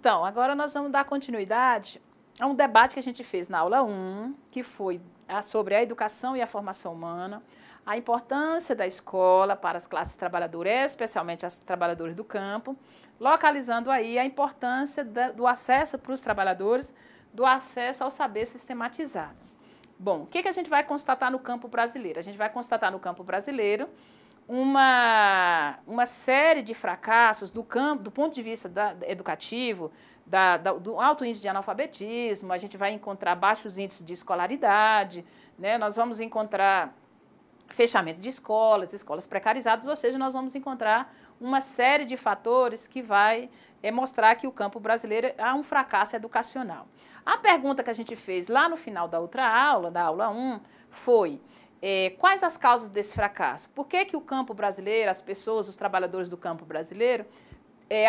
Então, agora nós vamos dar continuidade a um debate que a gente fez na aula 1, que foi sobre a educação e a formação humana, a importância da escola para as classes trabalhadoras, especialmente as trabalhadoras do campo, localizando aí a importância do acesso para os trabalhadores, do acesso ao saber sistematizado. Bom, o que a gente vai constatar no campo brasileiro? A gente vai constatar no campo brasileiro uma série de fracassos do ponto de vista educativo, do alto índice de analfabetismo, a gente vai encontrar baixos índices de escolaridade, né? Nós vamos encontrar fechamento de escolas precarizadas, ou seja, nós vamos encontrar uma série de fatores que vai mostrar que o campo brasileiro há um fracasso educacional. A pergunta que a gente fez lá no final da outra aula, da aula 1, foi quais as causas desse fracasso? Por que o campo brasileiro, as pessoas, os trabalhadores do campo brasileiro,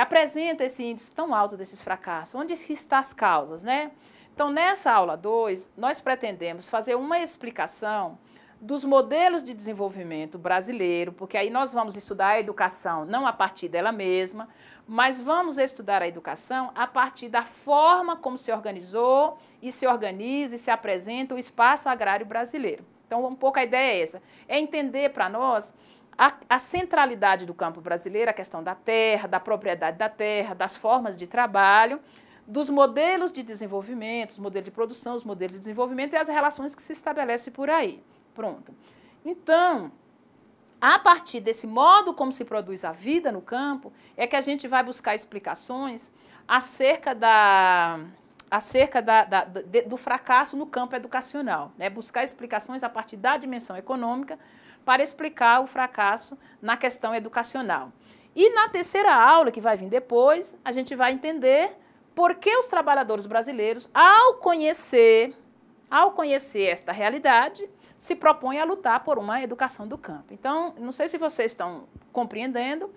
apresentam esse índice tão alto desses fracassos? Onde estão as causas, né? Então, nessa aula 2, nós pretendemos fazer uma explicação dos modelos de desenvolvimento brasileiro, porque aí nós vamos estudar a educação não a partir dela mesma, mas vamos estudar a educação a partir da forma como se organizou e se organiza e se apresenta o espaço agrário brasileiro. Então, um pouco a ideia é essa, é entender para nós a centralidade do campo brasileiro, a questão da terra, da propriedade da terra, das formas de trabalho, dos modelos de desenvolvimento, os modelos de produção, os modelos de desenvolvimento e as relações que se estabelecem por aí. Pronto. Então, a partir desse modo como se produz a vida no campo, é que a gente vai buscar explicações acerca do fracasso no campo educacional, né? Buscar explicações a partir da dimensão econômica para explicar o fracasso na questão educacional. E na terceira aula, que vai vir depois, a gente vai entender por que os trabalhadores brasileiros, ao conhecer esta realidade, se propõem a lutar por uma educação do campo. Então, não sei se vocês estão compreendendo,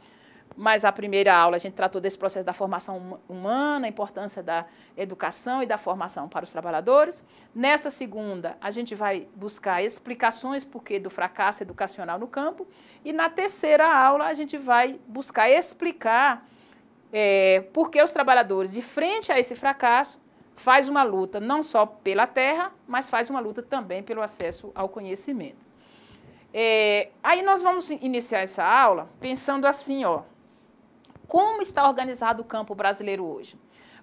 mas a primeira aula a gente tratou desse processo da formação humana, a importância da educação e da formação para os trabalhadores. Nesta segunda, a gente vai buscar explicações do fracasso educacional no campo. E na terceira aula, a gente vai buscar explicar por que os trabalhadores, de frente a esse fracasso, faz uma luta não só pela terra, mas faz uma luta também pelo acesso ao conhecimento. Aí nós vamos iniciar essa aula pensando assim, como está organizado o campo brasileiro hoje?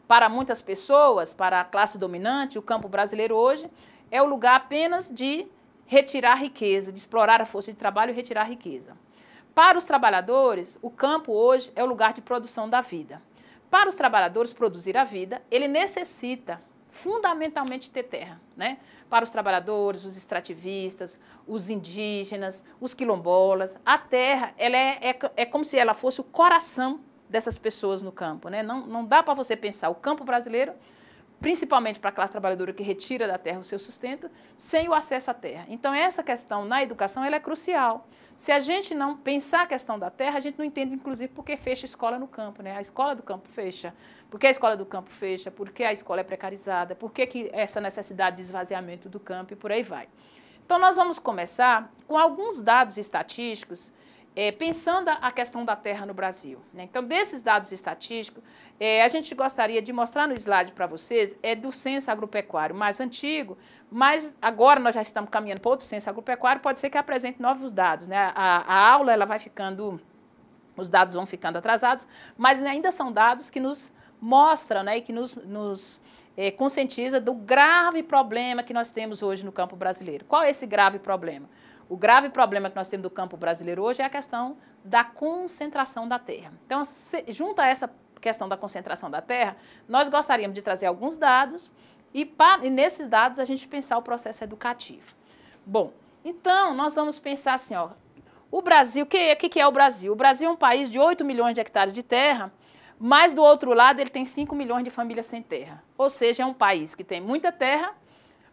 Para muitas pessoas, para a classe dominante, o campo brasileiro hoje é o lugar apenas de retirar riqueza, de explorar a força de trabalho e retirar riqueza. Para os trabalhadores, o campo hoje é o lugar de produção da vida. Para os trabalhadores produzir a vida, ele necessita fundamentalmente ter terra, né? Para os trabalhadores, os extrativistas, os indígenas, os quilombolas, a terra ela é como se ela fosse o coração dessas pessoas no campo, né? Não dá para você pensar o campo brasileiro, principalmente para a classe trabalhadora que retira da terra o seu sustento, sem o acesso à terra. Então, essa questão na educação ela é crucial. Se a gente não pensar a questão da terra, a gente não entende, inclusive, por que fecha a escola no campo, né? A escola do campo fecha. Por que a escola do campo fecha? Por que a escola é precarizada? Por que essa necessidade de esvaziamento do campo e por aí vai? Então, nós vamos começar com alguns dados estatísticos pensando a questão da terra no Brasil, né? Então, desses dados estatísticos, a gente gostaria de mostrar no slide para vocês, do censo agropecuário mais antigo, mas agora nós já estamos caminhando para outro censo agropecuário, pode ser que apresente novos dados, né? A aula ela vai ficando, os dados vão ficando atrasados, mas ainda são dados que nos mostram, né, e que nos conscientiza do grave problema que nós temos hoje no campo brasileiro. Qual é esse grave problema? O grave problema que nós temos do campo brasileiro hoje é a questão da concentração da terra. Então, junto a essa questão da concentração da terra, nós gostaríamos de trazer alguns dados e nesses dados a gente pensar o processo educativo. Bom, então nós vamos pensar assim, o Brasil, o que é o Brasil? O Brasil é um país de 8 milhões de hectares de terra, mas do outro lado ele tem 5 milhões de famílias sem terra. Ou seja, é um país que tem muita terra,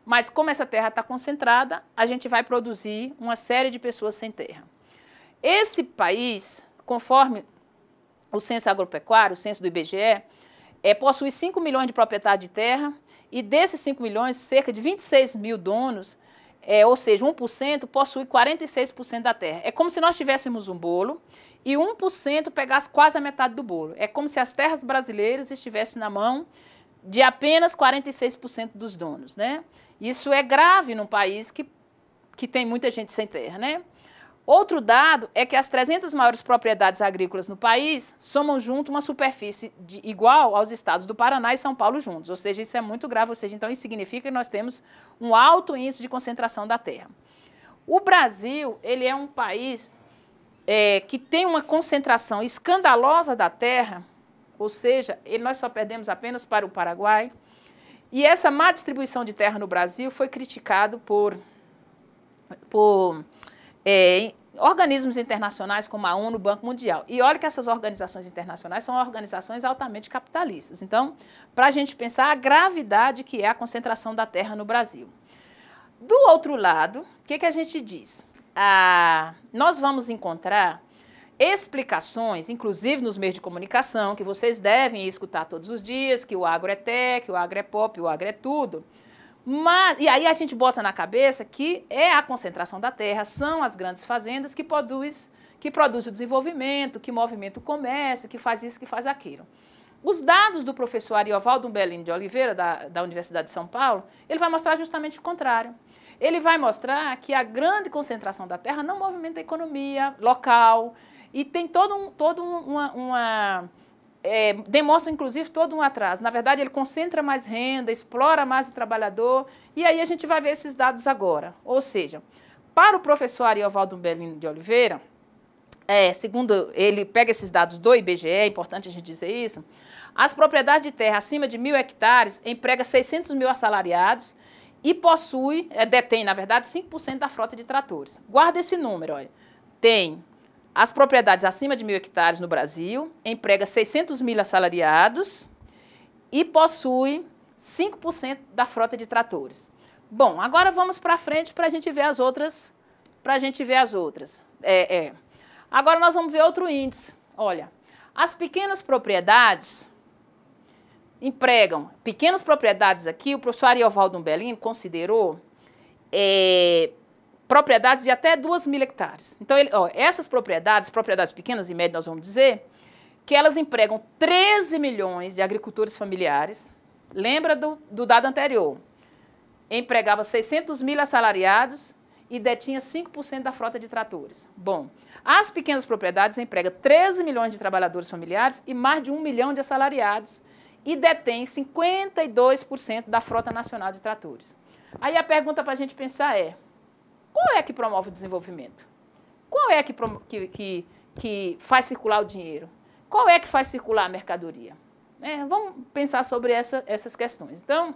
mas como essa terra está concentrada, a gente vai produzir uma série de pessoas sem terra. Esse país, conforme o censo agropecuário, o censo do IBGE, possui 5 milhões de proprietários de terra e desses 5 milhões, cerca de 26 mil donos ou seja, 1% possui 46% da terra. É como se nós tivéssemos um bolo e 1% pegasse quase a metade do bolo. É como se as terras brasileiras estivessem na mão de apenas 46% dos donos, né? Isso é grave num país que tem muita gente sem terra, né? Outro dado é que as 300 maiores propriedades agrícolas no país somam junto uma superfície igual aos estados do Paraná e São Paulo juntos, ou seja, isso é muito grave, ou seja, então isso significa que nós temos um alto índice de concentração da terra. O Brasil, ele é um país que tem uma concentração escandalosa da terra, ou seja, nós só perdemos apenas para o Paraguai, e essa má distribuição de terra no Brasil foi criticado por organismos internacionais como a ONU, o Banco Mundial. E olha que essas organizações internacionais são organizações altamente capitalistas. Então, para a gente pensar a gravidade que é a concentração da terra no Brasil. Do outro lado, o que a gente diz? Nós vamos encontrar explicações, inclusive nos meios de comunicação, que vocês devem escutar todos os dias, que o agro é tech, o agro é pop, o agro é tudo. E aí a gente bota na cabeça que é a concentração da terra, são as grandes fazendas que produz o desenvolvimento, que movimenta o comércio, que faz isso, que faz aquilo. Os dados do professor Ariovaldo Umbelino de Oliveira, da Universidade de São Paulo, ele vai mostrar justamente o contrário. Ele vai mostrar que a grande concentração da terra não movimenta a economia local e tem demonstra, inclusive, todo um atraso. Na verdade, ele concentra mais renda, explora mais o trabalhador, e aí a gente vai ver esses dados agora. Ou seja, para o professor Ariovaldo Umbelino de Oliveira, segundo ele pega esses dados do IBGE, é importante a gente dizer isso, as propriedades de terra acima de 1.000 hectares empregam 600 mil assalariados e detém, na verdade, 5% da frota de tratores. Guarda esse número, olha. Tem as propriedades acima de 1.000 hectares no Brasil, emprega 600 mil assalariados e possui 5% da frota de tratores. Bom, agora vamos para frente para a gente ver as outras. Agora nós vamos ver outro índice. Olha, as pequenas propriedades empregam, pequenas propriedades aqui, o professor Ariovaldo Umbelino considerou propriedades de até 2.000 hectares. Então, essas propriedades pequenas e médias, nós vamos dizer, que elas empregam 13 milhões de agricultores familiares. Lembra do dado anterior? Empregava 600 mil assalariados e detinha 5% da frota de tratores. Bom, as pequenas propriedades empregam 13 milhões de trabalhadores familiares e mais de 1 milhão de assalariados e detém 52% da frota nacional de tratores. Aí a pergunta para a gente pensar qual é que promove o desenvolvimento? Qual é que faz circular o dinheiro? Qual é que faz circular a mercadoria? Vamos pensar sobre essas questões. Então,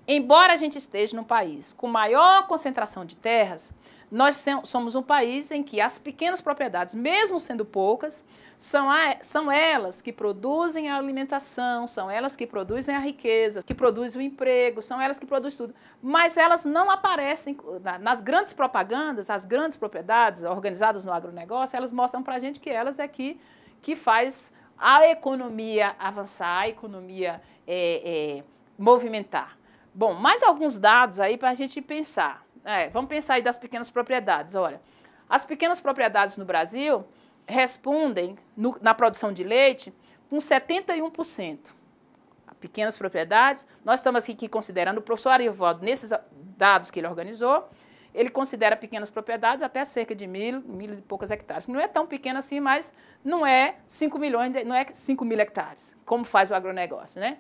embora a gente esteja num país com maior concentração de terras, nós somos um país em que as pequenas propriedades, mesmo sendo poucas, são elas que produzem a alimentação, são elas que produzem a riqueza, que produzem o emprego, são elas que produzem tudo. Mas elas não aparecem nas grandes propagandas, as grandes propriedades organizadas no agronegócio, elas mostram para a gente que elas é que faz a economia avançar, a economia movimentar. Bom, mais alguns dados aí para a gente pensar. Vamos pensar aí das pequenas propriedades. Olha, as pequenas propriedades no Brasil respondem, na produção de leite, com 71%. Pequenas propriedades, nós estamos aqui considerando, o professor Ariovaldo, nesses dados que ele organizou, ele considera pequenas propriedades até cerca de 1.000 e poucos hectares. Não é tão pequeno assim, mas não é 5 mil hectares, como faz o agronegócio, né?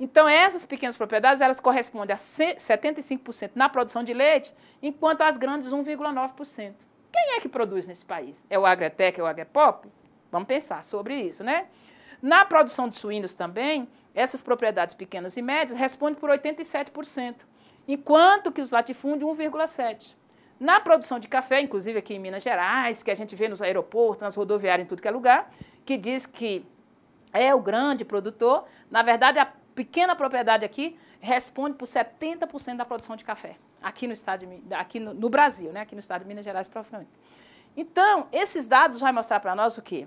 Então, essas pequenas propriedades, elas correspondem a 75% na produção de leite, enquanto as grandes 1,9%. Quem é que produz nesse país? É o Agretec, é o Agrepop? Vamos pensar sobre isso, né? Na produção de suínos também, essas propriedades pequenas e médias respondem por 87%, enquanto que os latifúndios 1,7%. Na produção de café, inclusive aqui em Minas Gerais, que a gente vê nos aeroportos, nas rodoviárias, em tudo que é lugar, que diz que é o grande produtor, na verdade, a pequena propriedade aqui responde por 70% da produção de café, aqui no Brasil, né? Aqui no estado de Minas Gerais, provavelmente. Então, esses dados vão mostrar para nós o quê?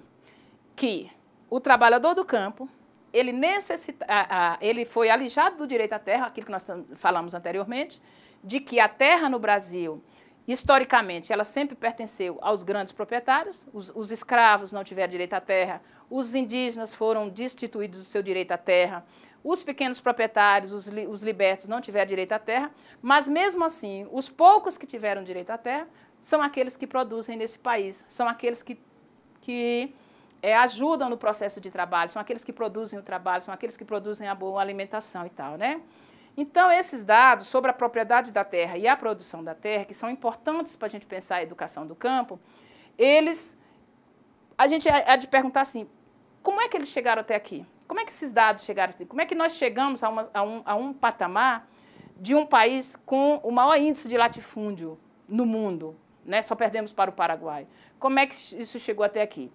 Que o trabalhador do campo ele foi alijado do direito à terra, aquilo que nós falamos anteriormente, de que a terra no Brasil, historicamente, ela sempre pertenceu aos grandes proprietários, os escravos não tiveram direito à terra, os indígenas foram destituídos do seu direito à terra, os pequenos proprietários, os libertos não tiveram direito à terra, mas mesmo assim, os poucos que tiveram direito à terra são aqueles que produzem nesse país, são aqueles que ajudam no processo de trabalho, são aqueles que produzem o trabalho, são aqueles que produzem a boa alimentação e tal, né? Então, esses dados sobre a propriedade da terra e a produção da terra, que são importantes para a gente pensar a educação do campo, a gente há de perguntar assim, como é que eles chegaram até aqui? Como é que esses dados chegaram até aqui? Como é que nós chegamos a um patamar de um país com o maior índice de latifúndio no mundo, né? Só perdemos para o Paraguai. Como é que isso chegou até aqui?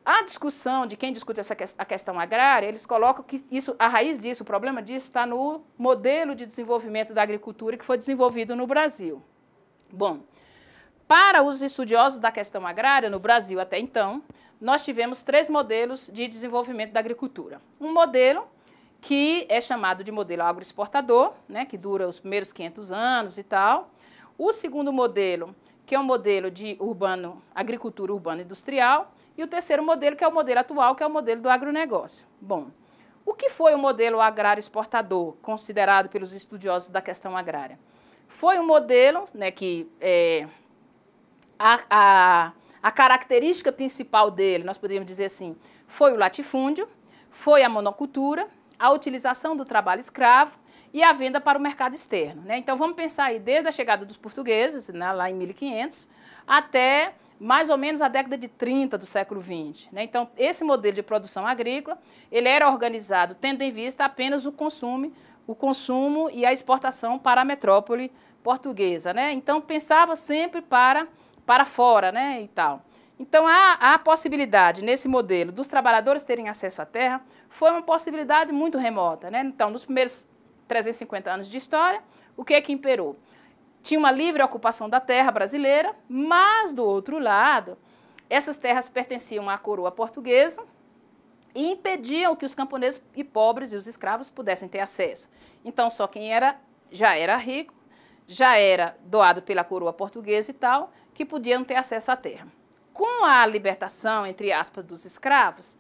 A discussão de quem discute a questão agrária, eles colocam que a raiz disso, o problema disso está no modelo de desenvolvimento da agricultura que foi desenvolvido no Brasil. Bom, para os estudiosos da questão agrária, no Brasil até então, nós tivemos 3 modelos de desenvolvimento da agricultura. Um modelo que é chamado de modelo agroexportador, né, que dura os primeiros 500 anos e tal. O segundo modelo, que é um modelo de agricultura urbana industrial, e o terceiro modelo, que é o modelo atual, que é o modelo do agronegócio. Bom, o que foi o modelo agrário exportador, considerado pelos estudiosos da questão agrária? Foi um modelo, né, que a característica principal dele, nós poderíamos dizer assim, foi o latifúndio, foi a monocultura, a utilização do trabalho escravo e a venda para o mercado externo, né? Então, vamos pensar aí desde a chegada dos portugueses, né, lá em 1500, até mais ou menos a década de 30 do século XX. Né? Então, esse modelo de produção agrícola, ele era organizado tendo em vista apenas o consumo e a exportação para a metrópole portuguesa. Né? Então, pensava sempre para fora, né, e tal. Então, a possibilidade, nesse modelo, dos trabalhadores terem acesso à terra, foi uma possibilidade muito remota. Né? Então, nos primeiros 350 anos de história, o que é que imperou? Tinha uma livre ocupação da terra brasileira, mas, do outro lado, essas terras pertenciam à coroa portuguesa e impediam que os camponeses e pobres e os escravos pudessem ter acesso. Então, só quem já era rico, já era doado pela coroa portuguesa e tal, que podiam ter acesso à terra. Com a libertação, entre aspas, dos escravos,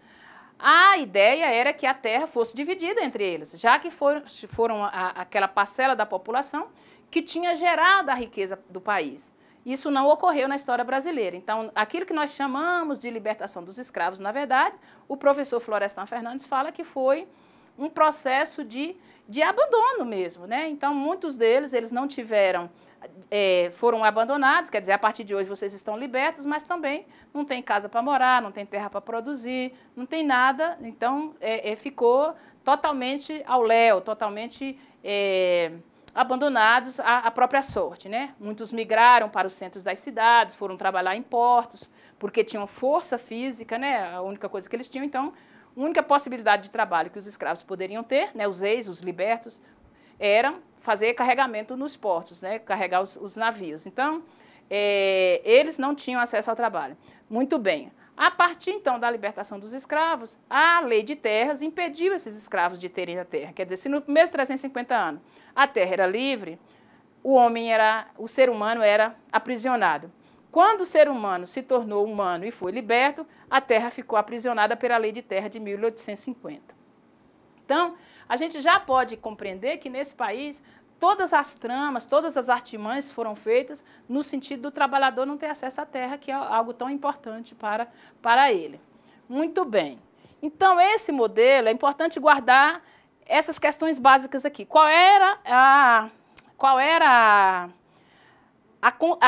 a ideia era que a terra fosse dividida entre eles, já que foram aquela parcela da população que tinha gerado a riqueza do país. Isso não ocorreu na história brasileira. Então, aquilo que nós chamamos de libertação dos escravos, na verdade, o professor Florestan Fernandes fala que foi um processo de abandono mesmo. Né? Então, muitos deles, eles não tiveram, foram abandonados, quer dizer, a partir de hoje vocês estão libertos, mas também não tem casa para morar, não tem terra para produzir, não tem nada, então ficou totalmente ao léu, totalmente abandonados à própria sorte, né? Muitos migraram para os centros das cidades, foram trabalhar em portos, porque tinham força física, né? A única coisa que eles tinham, então, a única possibilidade de trabalho que os escravos poderiam ter, né? Os ex, os libertos, era fazer carregamento nos portos, né? Carregar os navios. Então, eles não tinham acesso ao trabalho. Muito bem. A partir, então, da libertação dos escravos, a lei de terras impediu esses escravos de terem a terra. Quer dizer, se nos primeiros 350 anos a terra era livre, o ser humano era aprisionado. Quando o ser humano se tornou humano e foi liberto, a terra ficou aprisionada pela lei de terra de 1850. Então, a gente já pode compreender que nesse país todas as tramas, todas as artimanhas foram feitas no sentido do trabalhador não ter acesso à terra, que é algo tão importante para ele. Muito bem. Então, esse modelo, é importante guardar essas questões básicas aqui. Qual era a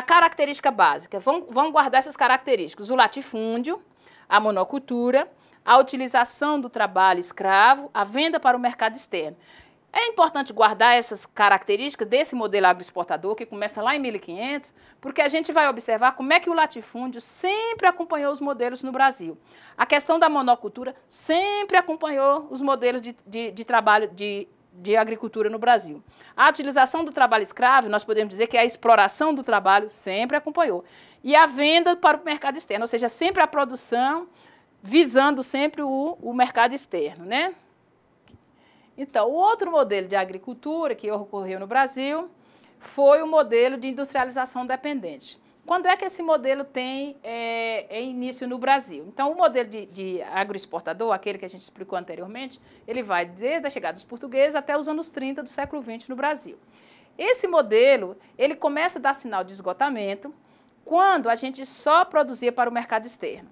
característica básica? Vamos guardar essas características. O latifúndio, a monocultura, a utilização do trabalho escravo, a venda para o mercado externo. É importante guardar essas características desse modelo agroexportador, que começa lá em 1500, porque a gente vai observar como é que o latifúndio sempre acompanhou os modelos no Brasil. A questão da monocultura sempre acompanhou os modelos de trabalho de agricultura no Brasil. A utilização do trabalho escravo, nós podemos dizer que a exploração do trabalho sempre acompanhou. E a venda para o mercado externo, ou seja, sempre a produção visando sempre o mercado externo, né? Então, o outro modelo de agricultura que ocorreu no Brasil foi o modelo de industrialização dependente. Quando é que esse modelo tem início no Brasil? Então, o modelo de agroexportador, aquele que a gente explicou anteriormente, ele vai desde a chegada dos portugueses até os anos 30 do século XX no Brasil. Esse modelo, ele começa a dar sinal de esgotamento quando a gente só produzia para o mercado externo.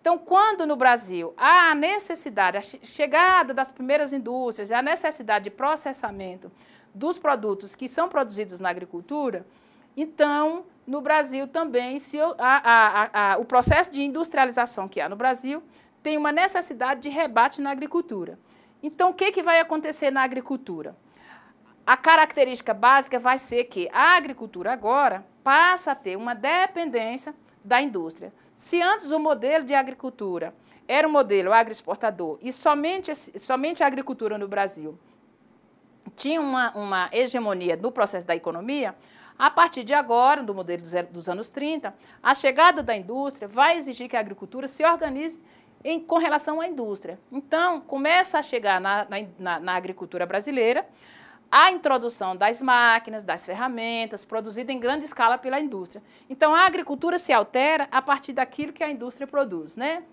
Então, quando no Brasil há a necessidade, a chegada das primeiras indústrias, a necessidade de processamento dos produtos que são produzidos na agricultura, então, no Brasil também, o processo de industrialização que há no Brasil tem uma necessidade de rebate na agricultura. Então, o que vai acontecer na agricultura? A característica básica vai ser que a agricultura agora passa a ter uma dependência da indústria. Se antes o modelo de agricultura era um modelo agroexportador e somente a agricultura no Brasil tinha uma hegemonia no processo da economia, a partir de agora, do modelo dos anos 30, a chegada da indústria vai exigir que a agricultura se organize com relação à indústria. Então, começa a chegar na agricultura brasileira a introdução das máquinas, das ferramentas, produzida em grande escala pela indústria. Então, a agricultura se altera a partir daquilo que a indústria produz, né?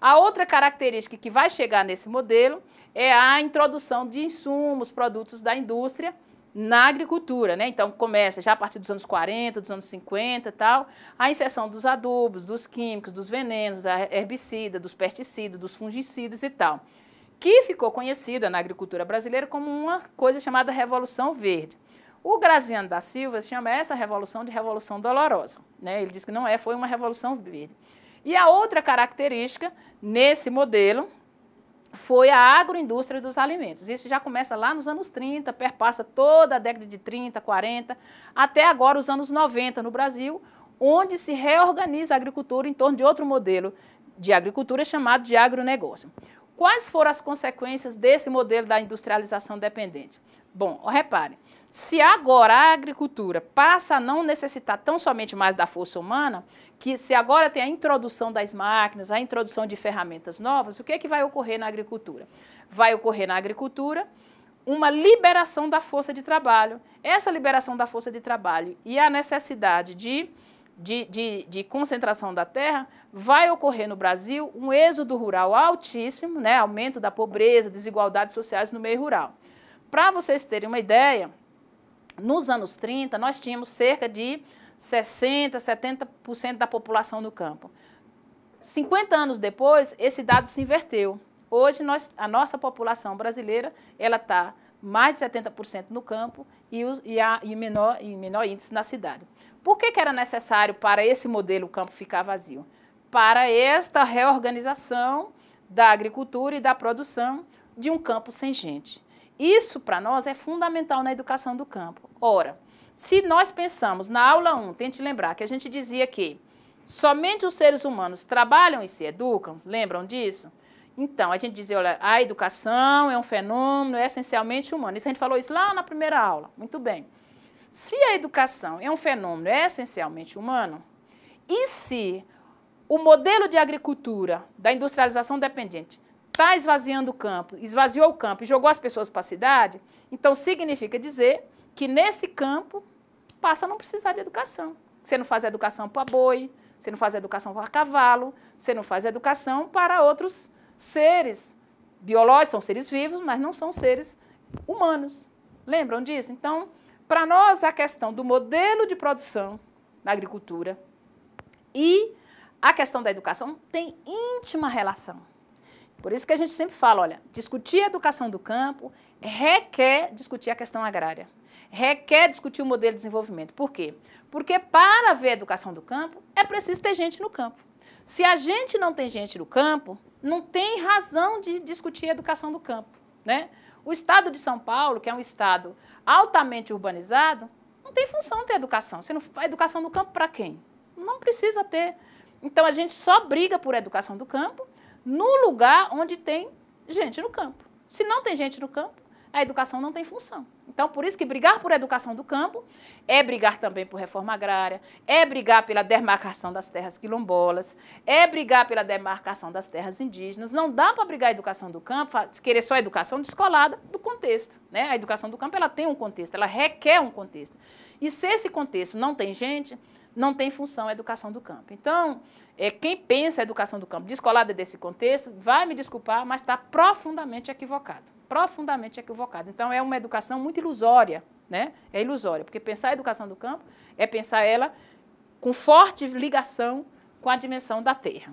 A outra característica que vai chegar nesse modelo é a introdução de insumos, produtos da indústria na agricultura, né? Então, começa já a partir dos anos 40, dos anos 50 e tal, a inserção dos adubos, dos químicos, dos venenos, da herbicida, dos pesticidas, dos fungicidas e tal, que ficou conhecida na agricultura brasileira como uma coisa chamada Revolução Verde. O Graziano da Silva chama essa revolução de Revolução Dolorosa, né? Ele diz que não foi uma Revolução Verde. E a outra característica nesse modelo foi a agroindústria dos alimentos. Isso já começa lá nos anos 30, perpassa toda a década de 30, 40, até agora os anos 90 no Brasil, onde se reorganiza a agricultura em torno de outro modelo de agricultura chamado de agronegócio. Quais foram as consequências desse modelo da industrialização dependente? Bom, repare, se agora a agricultura passa a não necessitar tão somente mais da força humana, que se agora tem a introdução das máquinas, a introdução de ferramentas novas, o que vai ocorrer na agricultura? Vai ocorrer na agricultura uma liberação da força de trabalho. Essa liberação da força de trabalho e a necessidade de concentração da terra, vai ocorrer no Brasil um êxodo rural altíssimo, né? Aumento da pobreza, desigualdades sociais no meio rural. Para vocês terem uma ideia, nos anos 30, nós tínhamos cerca de 60%, 70% da população no campo. 50 anos depois, esse dado se inverteu. Hoje, a nossa população brasileira está mais de 70% no campo e menor índice na cidade. Por que era necessário para esse modelo o campo ficar vazio? Para esta reorganização da agricultura e da produção de um campo sem gente. Isso, para nós, é fundamental na educação do campo. Ora, se nós pensamos na aula 1, tente lembrar que a gente dizia que somente os seres humanos trabalham e se educam, lembram disso? Então, a gente dizia, olha, a educação é um fenômeno essencialmente humano. Isso a gente falou isso lá na primeira aula. Muito bem. Se a educação é um fenômeno essencialmente humano, e se o modelo de agricultura da industrialização dependente está esvaziando o campo, esvaziou o campo e jogou as pessoas para a cidade, então significa dizer que nesse campo passa a não precisar de educação. Você não faz educação para boi, você não faz educação para cavalo, você não faz educação para outros seres biológicos, são seres vivos, mas não são seres humanos. Lembram disso? Então, para nós, a questão do modelo de produção na agricultura e a questão da educação tem íntima relação. Por isso que a gente sempre fala, olha, discutir a educação do campo requer discutir a questão agrária, requer discutir o modelo de desenvolvimento. Por quê? Porque para ver a educação do campo, é preciso ter gente no campo. Se a gente não tem gente no campo, não tem razão de discutir a educação do campo, né? O estado de São Paulo, que é um estado altamente urbanizado, não tem função ter educação. A educação do campo para quem? Não precisa ter. Então, a gente só briga por educação do campo no lugar onde tem gente no campo. Se não tem gente no campo, a educação não tem função. Então, por isso que brigar por educação do campo é brigar também por reforma agrária, é brigar pela demarcação das terras quilombolas, é brigar pela demarcação das terras indígenas. Não dá para brigar a educação do campo, querer só a educação descolada do contexto, né? A educação do campo, ela tem um contexto, ela requer um contexto. E se esse contexto não tem gente, não tem função a educação do campo. Então, quem pensa a educação do campo descolada desse contexto, vai me desculpar, mas está profundamente equivocado. Profundamente equivocado. Então, é uma educação muito ilusória, né? É ilusória, porque pensar a educação do campo é pensar ela com forte ligação com a dimensão da terra.